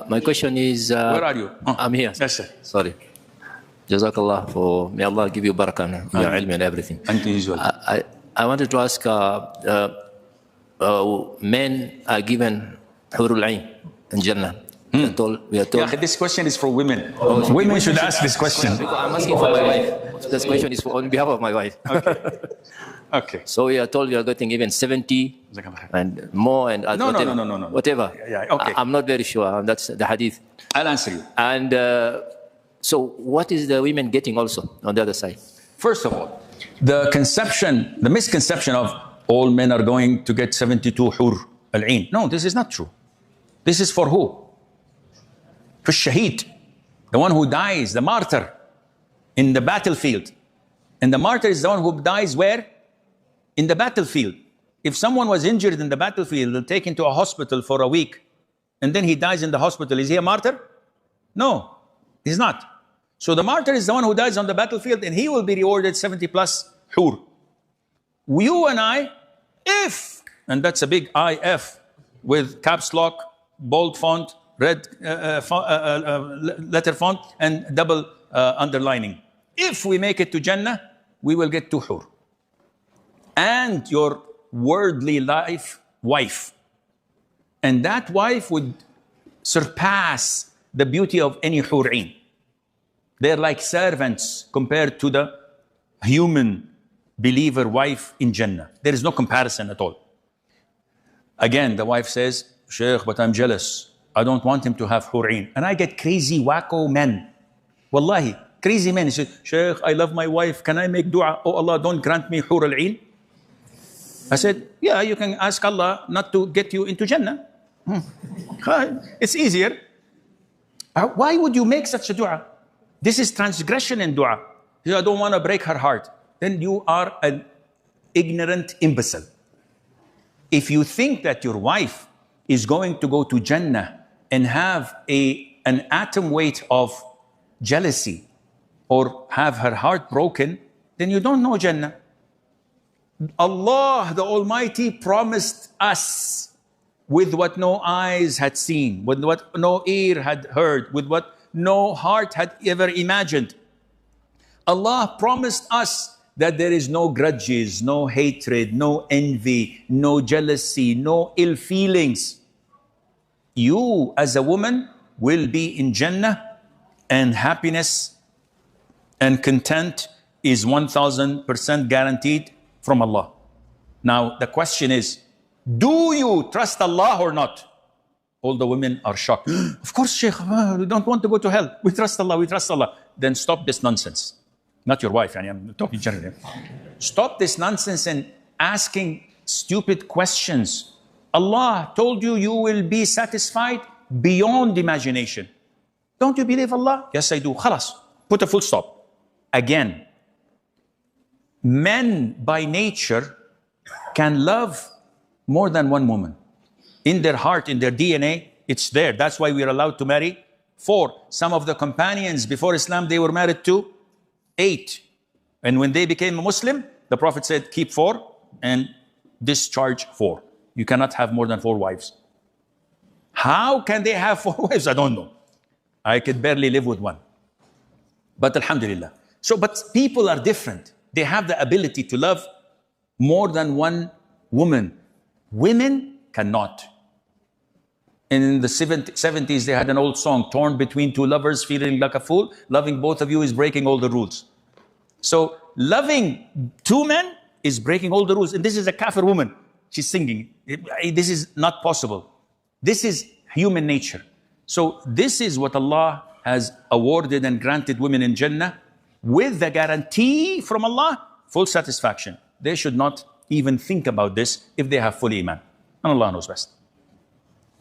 My question is... where are you? I'm here. Yes, sir. Sorry. Jazakallah for... May Allah give you barakah in your ilm and everything. I wanted to ask, men are given hurul ain in Jannah. We are told this question is for women. Women should ask this question. I'm asking for my wife. This question is on behalf of my wife. Okay. So we are told we are getting even 70 and more and no. Whatever. Yeah, okay. I'm not very sure. That's the hadith. I'll answer you. And so what is the women getting also on the other side? First of all, the misconception of all men are going to get 72 hur al-ain. No, this is not true. This is for who? For shaheed, the one who dies, the martyr in the battlefield. And the martyr is the one who dies where? In the battlefield. If someone was injured in the battlefield and taken to a hospital for a week, and then he dies in the hospital, is he a martyr? No, he's not. So the martyr is the one who dies on the battlefield, and he will be rewarded 70 plus hur. You and I, if, and that's a big IF with caps lock, bold font, red letter font, and double underlining. If we make it to Jannah, we will get 2 hur. And your worldly life wife. And that wife would surpass the beauty of any hur'in. They're like servants compared to the human believer wife in Jannah. There is no comparison at all. Again, the wife says, Sheikh, but I'm jealous. I don't want him to have hur'in. And I get crazy, wacko men. Wallahi, crazy men. He says, Sheikh, I love my wife. Can I make dua? Oh Allah, don't grant me hur al-ain. I said, yeah, you can ask Allah not to get you into Jannah. It's easier. Why would you make such a dua? This is transgression in dua. I don't want to break her heart. Then you are an ignorant imbecile. If you think that your wife is going to go to Jannah and have an atom weight of jealousy or have her heart broken, then you don't know Jannah. Allah, the Almighty, promised us with what no eyes had seen, with what no ear had heard, with what no heart had ever imagined. Allah promised us that there is no grudges, no hatred, no envy, no jealousy, no ill feelings. You, as a woman, will be in Jannah, and happiness and content is 1000% guaranteed from Allah. Now, the question is, do you trust Allah or not? All the women are shocked. Of course, Sheikh, we don't want to go to hell. We trust Allah, we trust Allah. Then stop this nonsense. Not your wife, I'm talking generally. Stop this nonsense and asking stupid questions. Allah told you you will be satisfied beyond imagination. Don't you believe Allah? Yes, I do. Khalas. Put a full stop. Again, men by nature can love more than one woman. In their heart, in their DNA, it's there. That's why we are allowed to marry 4. Some of the companions before Islam, they were married to 8. And when they became a Muslim, the Prophet said, keep 4 and discharge 4. You cannot have more than 4 wives. How can they have 4 wives? I don't know. I could barely live with 1. But alhamdulillah. So, but people are different. They have the ability to love more than one woman. Women cannot. In the 70s, they had an old song, torn between 2 lovers, feeling like a fool. Loving both of you is breaking all the rules. So loving 2 men is breaking all the rules. And this is a kafir woman. She's singing. This is not possible. This is human nature. So this is what Allah has awarded and granted women in Jannah with the guarantee from Allah, full satisfaction. They should not even think about this if they have full iman. And Allah knows best.